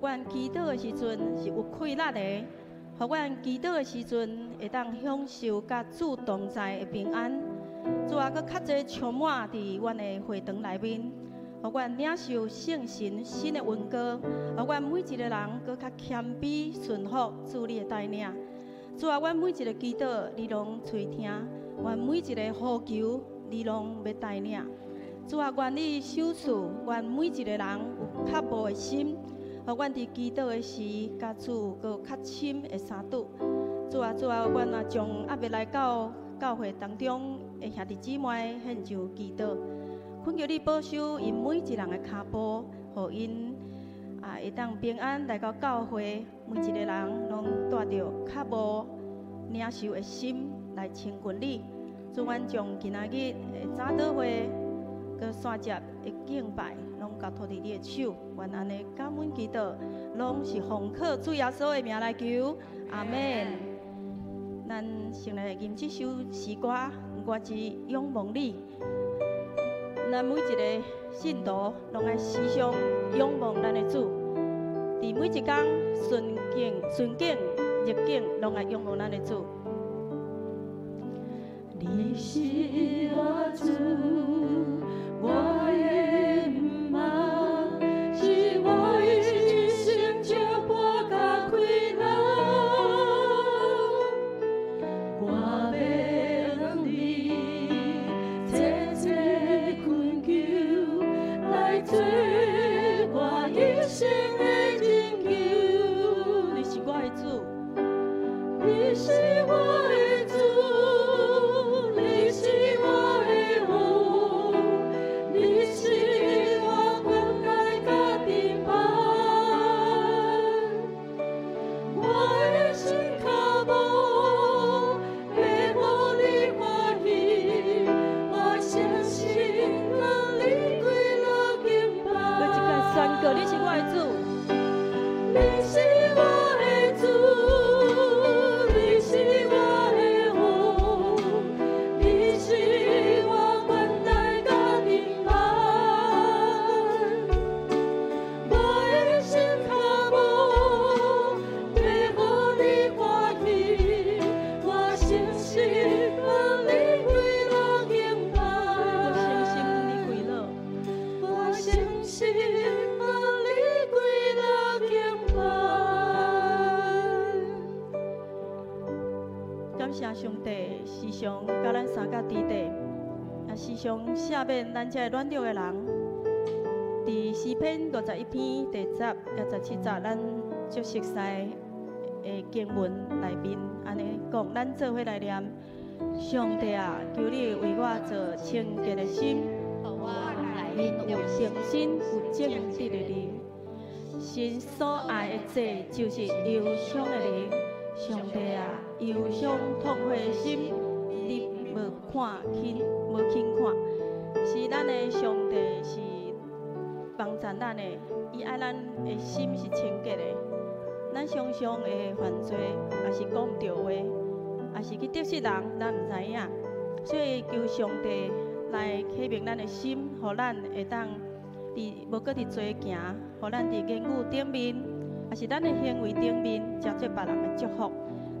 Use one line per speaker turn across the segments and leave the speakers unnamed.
阮祈祷的时阵是有快乐的，互阮祈祷的时阵会当享受甲主同在的平安。主啊，搁较侪充满伫阮的会堂内面，互阮领受圣神新的恩膏，互阮每一个人搁较谦卑顺服主你的带领。主啊，阮每一个祈祷你拢垂听，阮每一个呼求你拢要带领。主啊，愿你赏赐阮每一个人有较无的心。互阮伫祈祷的时，甲主阁较深的相拄。主啊，阮也将压力来到教会当中的兄弟姊妹献上祈祷，恳求你保守因每一人的脚步，互因会当平安来到教会。每一个人拢带着较无领受的心来亲近你。主，阮将今仔日的早祷会，阁线接的敬拜。拢交托伫你的手，愿安尼感恩祈祷，拢是奉靠主耶稣的名来求，阿门。咱先来吟这首诗歌，我是仰望你。咱每一个信徒拢爱时常仰望咱的主，伫每一天顺境逆境，拢爱仰望咱的主。
你是我主，我的。是我一生就播甲开朗，我要向你切切恳求，来做我一生的拯救。
你是我的主，
你是我的主，你是我的王，你是。
你是我的主，
你是我的主，你是我的王，你是我关爱甲平安。我的心脚步要互你欢喜，我相信让你快乐平安。
我相信你快乐。感谢上帝时常甲咱三角伫地，也时常赦免咱这软弱的人。伫诗篇51篇第10也17节，咱足熟悉的经文内面，安尼讲，咱做伙来念：上帝啊，求你为我做清洁的心，
互我来
有诚心有正直的灵。神所爱的祭就是忧伤的灵。上帝啊，忧伤痛悔的心，你无轻看。是咱的上帝是帮助咱的，伊爱咱的心是清洁的。咱常常会犯罪，也是讲唔对话，也是去得罪人，咱唔知影。所以求上帝来启明咱的心，互咱会当无搁伫做行，互咱伫言语顶面，也是咱的行为顶面，接受别人的祝福。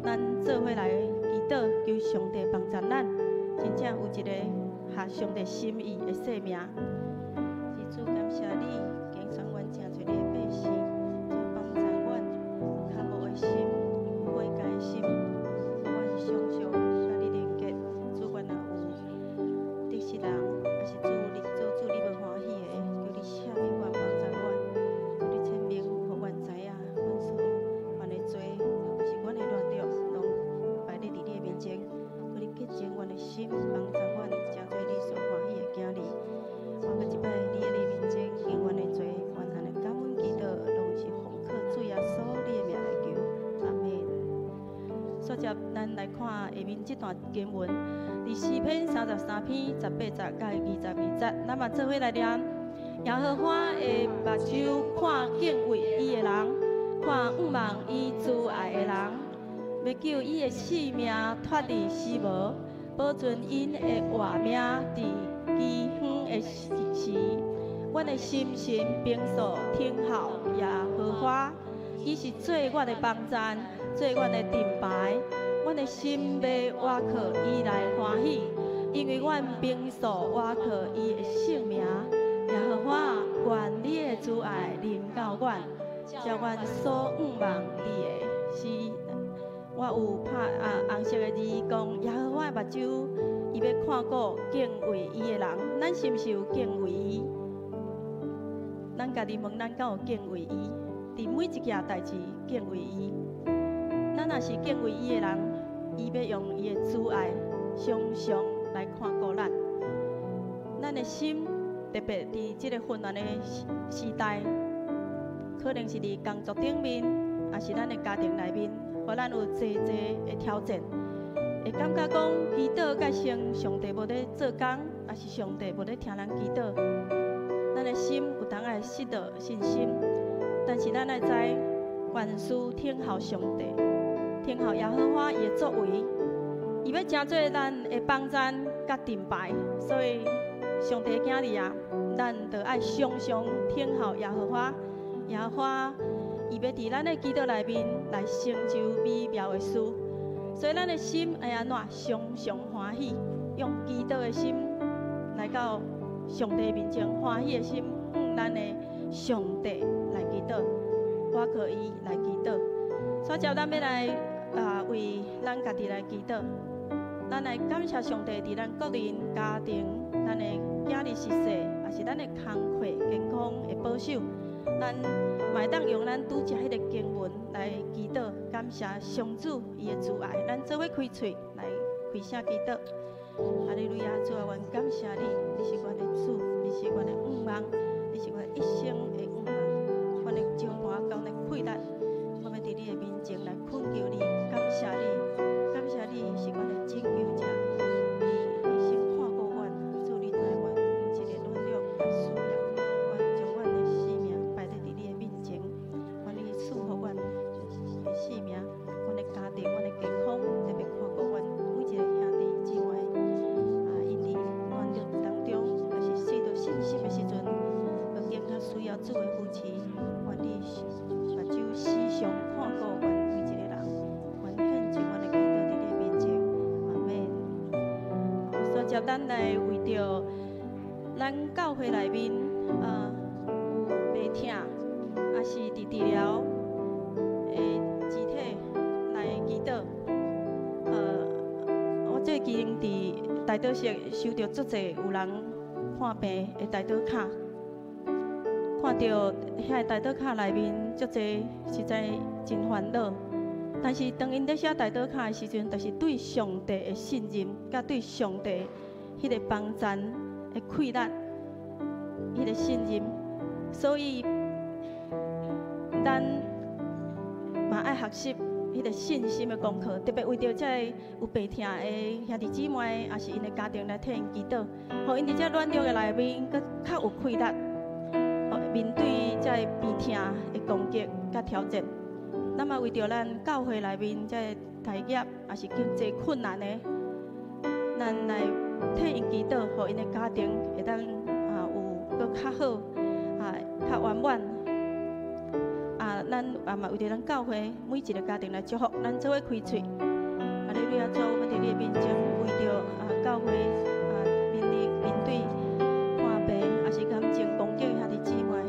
咱做伙来祈祷，求上帝帮助咱，真正有一个合上帝心意的生命。主，感谢你，经常阮真侪个百姓，就帮助阮较无的心，悔改的心，阮常常甲你连结。主，阮若有得失人，也是主你无欢喜的，求你赦免阮，帮助阮，求你证明，互阮知影，阮所犯的罪，若是阮的软弱，拢摆咧伫你的面前，求你洁净阮的心，帮助阮真做你所欢喜的囝儿。我搁一摆你的面前，认阮的罪，愿安尼感恩祈祷，拢是奉靠主耶稣你的名来求，阿门。接着咱来看下面这段经文，伫诗篇33篇18节到22节，咱嘛做伙来念。耶和华的目睭看敬畏伊的人，看仰望伊慈爱的人，要救伊的性命脱离死亡，保存因的活命伫饥荒的时，阮的心神平素听候耶和华，伊是做阮的帮站，做阮的盾牌。阮的心要倚靠伊来欢喜，因为阮平素倚靠伊的圣名。耶和华，愿你的慈爱临到阮，叫阮所望你的是。我有拍红色的字讲，耶和华的目睭，伊要看顾敬畏伊的人。咱是毋是有敬畏伊？咱家己问，咱敢有敬畏伊？伫每一件代志敬畏伊。咱若是敬畏伊的人，伊要用伊的慈爱常常来看顾咱。咱的心，特别伫即个混乱的时代，可能是伫工作顶面，也是咱的家庭内面。互咱有济的挑战，会感觉讲祈祷甲成上帝无咧做工，也是上帝无咧听人祈祷。咱的心有当会失掉信心，但是咱爱知，万事听候上帝，听候耶和华伊的作为，伊要成做咱的帮站甲盾牌。所以上帝的囝儿啊，咱着爱常常听候耶和华，耶和华。伊要伫咱的祈祷内面来成就美妙的事，所以咱的心爱安怎常常欢喜，用祈祷的心来到上帝面前，欢喜的心向咱的上帝来祈祷，倚靠伊来祈祷。所以，咱要来为咱家己来祈祷，咱来感谢上帝伫咱个人、家庭、咱的囝儿实世，也是咱的工课、健康的保守。咱嘛会当用咱拄则迄个经文来祈祷，感谢上主伊的慈爱。咱做伙开嘴来开声祈祷。哈利路亚！主啊，愿感谢你，你是阮的主，你是阮的望，你是阮一生的望。阮的将盘交来开力，我们伫你的面前来恳求你，感谢你，感谢你是阮的拯救者。你先看顾阮，主你知阮每一个软弱甲需要。主的扶持，愿你目睭时常看顾阮每一个人，愿献上阮的祈祷伫你面前，阿们。所接咱来为着咱教会内面有病痛，也是伫治疗的肢体来祈祷。我最近伫大岛社收到足侪有人看病的大岛卡。看到遐个大岛卡内面足侪，实在真烦恼。但是当因在写大岛卡的时阵，就是对上帝的信任，甲对上帝迄个帮站的气力，迄个信任。所以，咱嘛爱学习迄个信心的功课，特别为着这有病痛的兄弟姊妹，也是因的家庭来替因祈祷，互因伫这软弱的内面，佮较有气力。面对这病痛的攻击甲挑战，咱嘛为着咱教会内面这大业也是经济困难的，咱来替因祈祷，互因的家庭会当有搁较好较圆满咱嘛为着咱教会每一个家庭来祝福，咱做伙开嘴。哈利路亚！主，我们伫你的面前，为着教会面对患病也是感情攻击兄弟姊妹。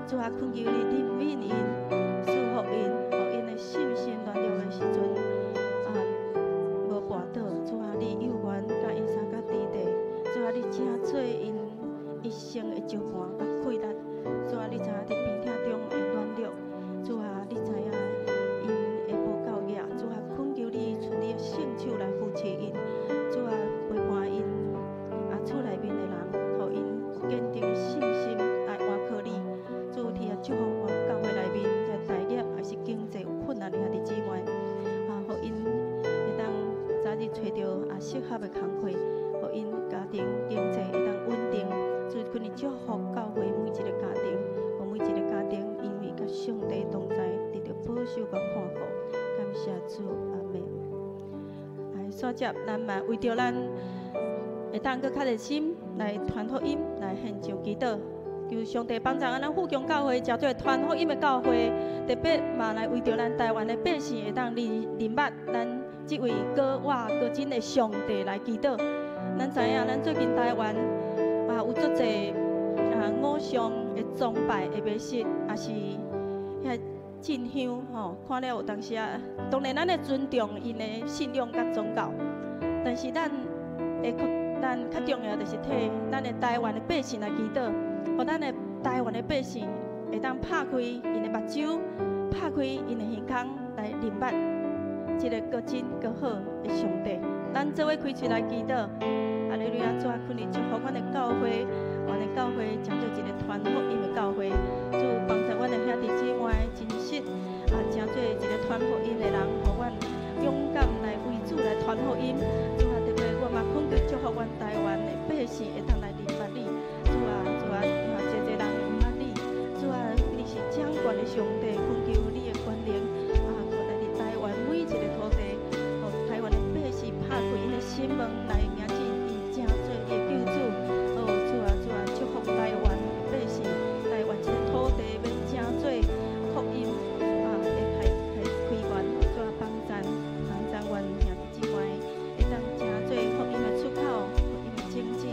主啊，恳求你怜悯因，祝福因，互因的信心软弱的时阵，无绊倒。主啊，你有缘甲因三甲地地。主啊，你正做因一生的照盘甲气力。主啊，你知影伫病痛中的软弱。主啊，你知影因的无够额。主啊，恳求你出你的圣手来扶持因。主啊，陪伴因厝内面的人，互因有坚定信心来倚靠你。主你也祝福我教会内面在大业也是经济有困难的兄弟姊妹，互因会当早日找到适合的工课，互因家庭经济会当稳定。主恳你祝福教会每一个家庭，互每一个家庭因为甲上帝同在，得到保守甲看顾。感谢主，阿们。所接咱嘛为着咱会当搁较热心。来传福音，来献上祈祷。求上帝帮助咱富强教会，真做传福音的教会，特别嘛来为着咱台湾的百姓会当认捌咱这位高活高真的上帝来祈祷。咱知影，咱最近台湾有足侪偶像的崇拜的迷信，也是遐进香看了有当时当然咱会尊重因的信仰甲宗教，但是咱较重要就是替咱的台湾的百姓来祈祷。互咱的台湾的百姓会当拍开因的目睭，拍开因的耳孔，来认捌这个高真高好的上帝。咱做伙开嘴来祈祷，哈利路亚！主啊，恳你祝福阮的教会，阮的教会成做一个传福音的教会。主帮助阮的兄弟姊妹真实成做一个传福音的人，互阮勇敢来为主来传福音。主啊，特别我嘛恳求祝福阮台湾的百姓会当来认捌你。主啊，济济人唔捌你，主啊，你是掌权的上帝，恳求你的权能互咱伫台湾每一个土地，互台湾的百姓拍开因的心门来迎接伊正做你的救主。主啊，祝福台湾的百姓，台湾这个土地要正做福音会开源。主啊，帮助阮兄弟姊妹会当正做福音的出口，福音的经济。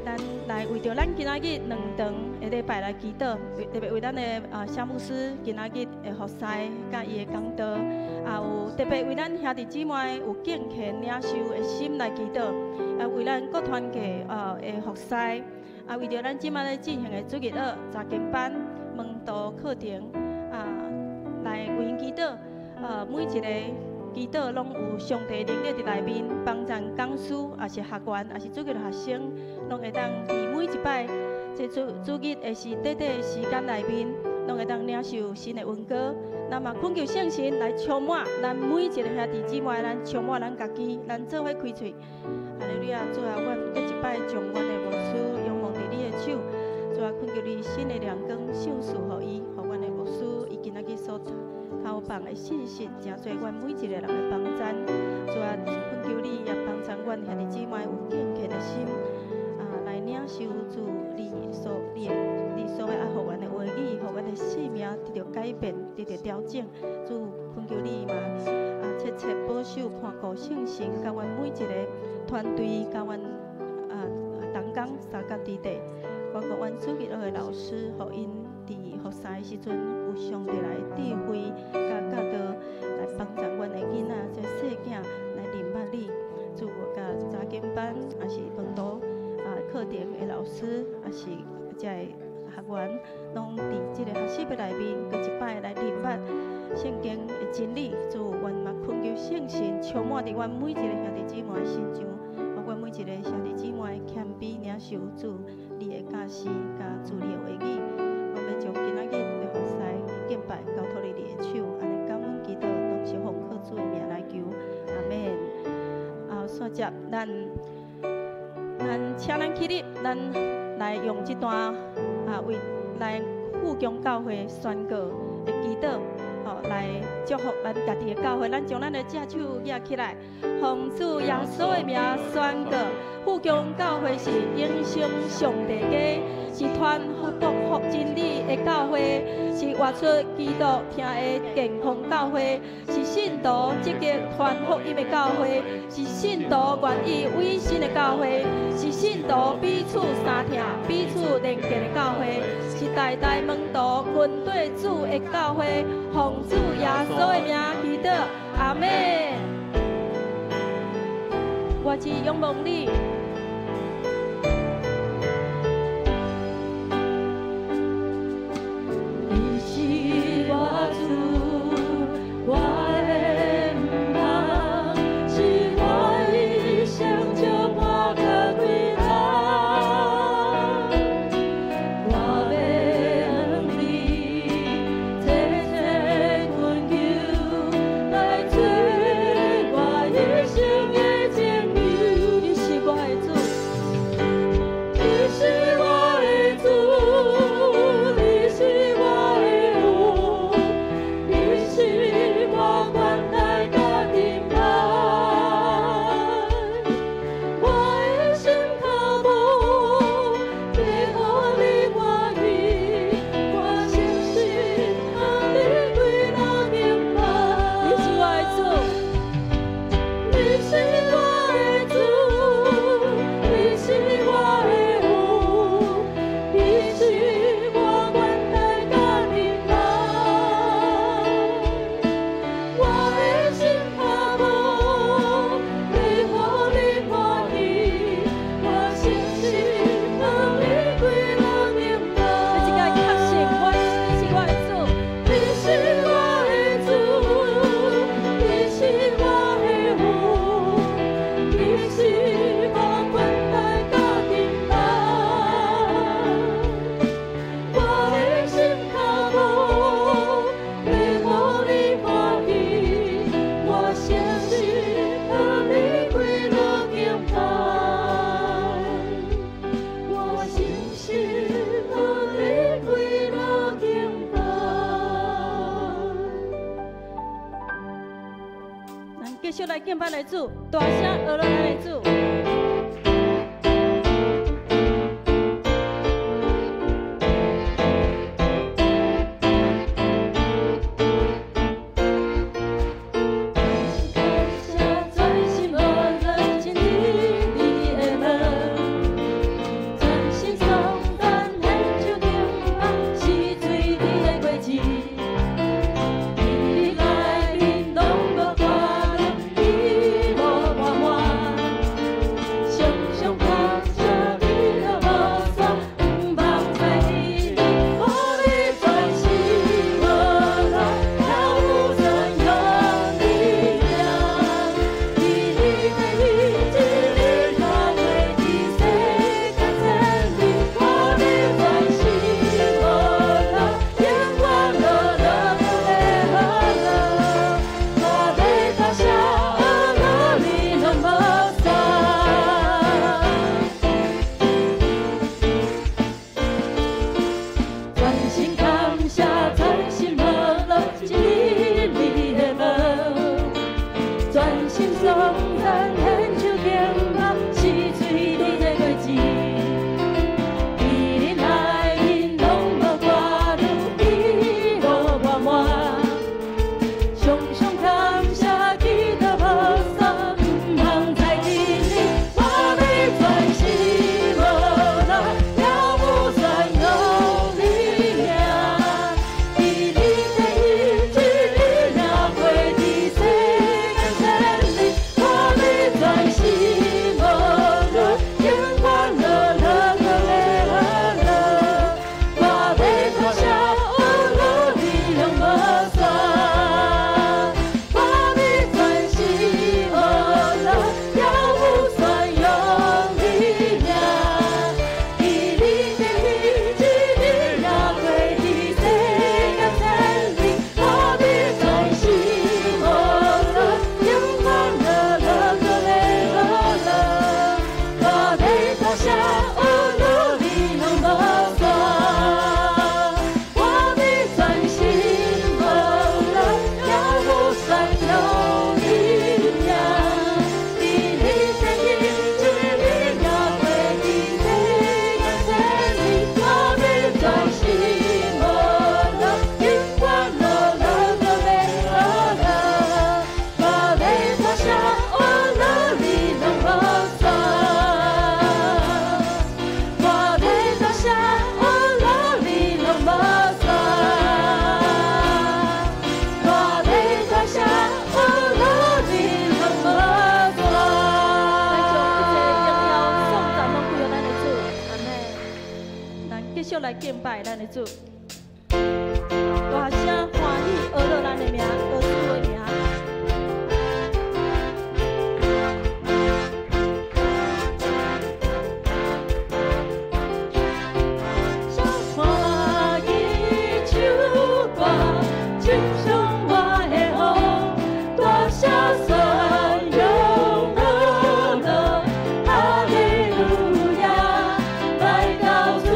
咱来为着咱今仔日2堂的礼拜来祈祷，特别为咱的夏牧师今仔日的服侍甲伊的讲道，有特别为咱兄弟姊妹有敬虔领受的心来祈祷，为咱各团契的服侍，为着咱即摆咧进行的主日学、查经班、门徒课程来为因祈祷，每一个。祈祷拢有上帝灵力伫内面，帮助讲师，也是学员，也是主日学生，拢会当伫每一摆这主日的时时间内面，拢会当领受新的恩膏。那么恳求圣神来充满咱每一个兄弟姊妹，咱充满咱家己，咱做伙开嘴。哈利路亚！主啊，阮搁一摆将阮的牧师仰望伫你的手，主啊，恳求你新的亮光赏赐予伊，予阮的牧师伊今仔日所头放的信息，真做阮每一个人的帮赞。主啊，恳求你也帮助阮兄弟姊妹有敬虔的心，来领受主你所要互阮的话语，互阮的性命得到改变，得到调整。主恳求你嘛，切切保守看顾圣神，甲阮每一个团队，甲阮同工三角之地，包括阮主日学的老师，互因伫服侍的时阵，有上帝来智慧，甲教导来帮助阮的囡仔，这细囝来认捌你。主甲查经班，也是门徒课程的老师，也是这学员，拢伫这个学习的内面，搁一摆来认捌圣经的真理。主，阮嘛恳求圣神充满伫阮每一个兄弟姊妹的心上，包括每一个兄弟姊妹谦卑领受主你的教示，甲主你的话语。我要将今仔日的服侍敬拜交托你的手，安尼感恩祈祷，拢是奉靠主的名来求，阿门。线接咱请咱起立，咱来用这段为来富强教会宣告的祈祷，来祝福咱家己的教会。咱将咱的只手举起来，奉主耶稣的名宣告，富强教会是永生上帝家。是传福真理的教会，是活出基督听的健康教会，是信徒积极传福音的教会，是信徒愿意委身的教会，是信徒彼此相听、彼此连结的教会，是代代门徒群对主的教会。奉主耶稣的名祈祷，阿门。我只仰望你。续来敬拜的主，大声学咱的主。来敬拜咱的主，大声欢喜学了咱的名，学主的名。小花伊唱歌，唱上我的好，大声赞扬乐乐，哈利路亚，来到主。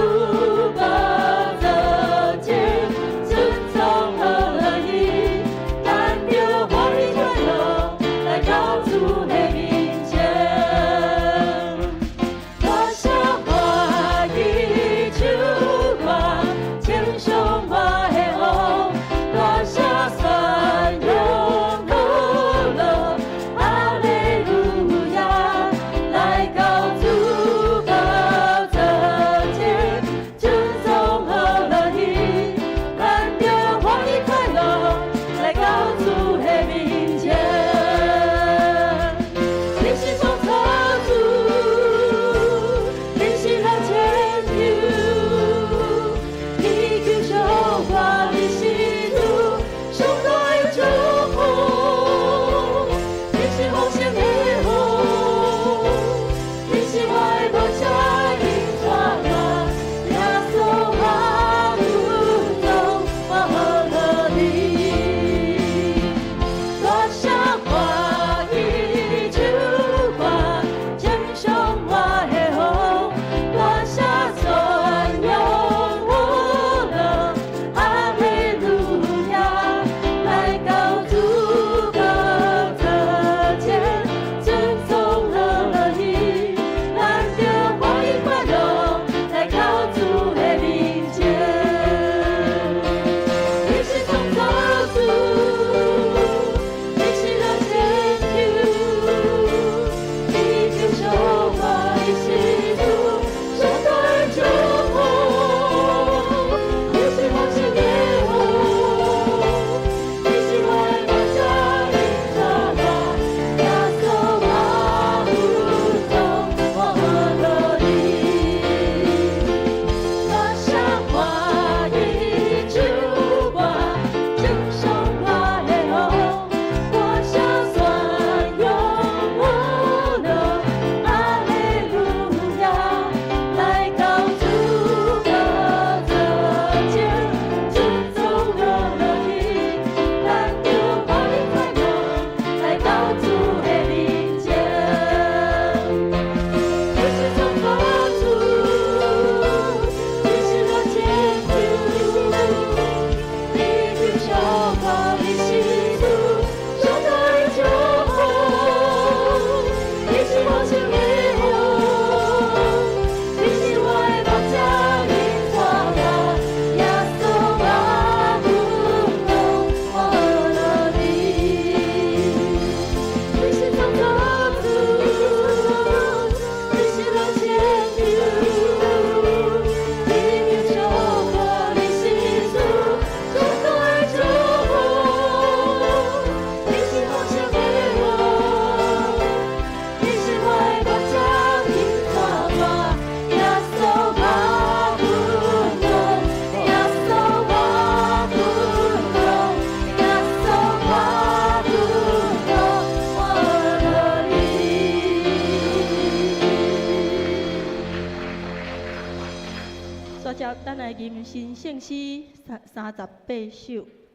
接咱来吟新圣诗38首。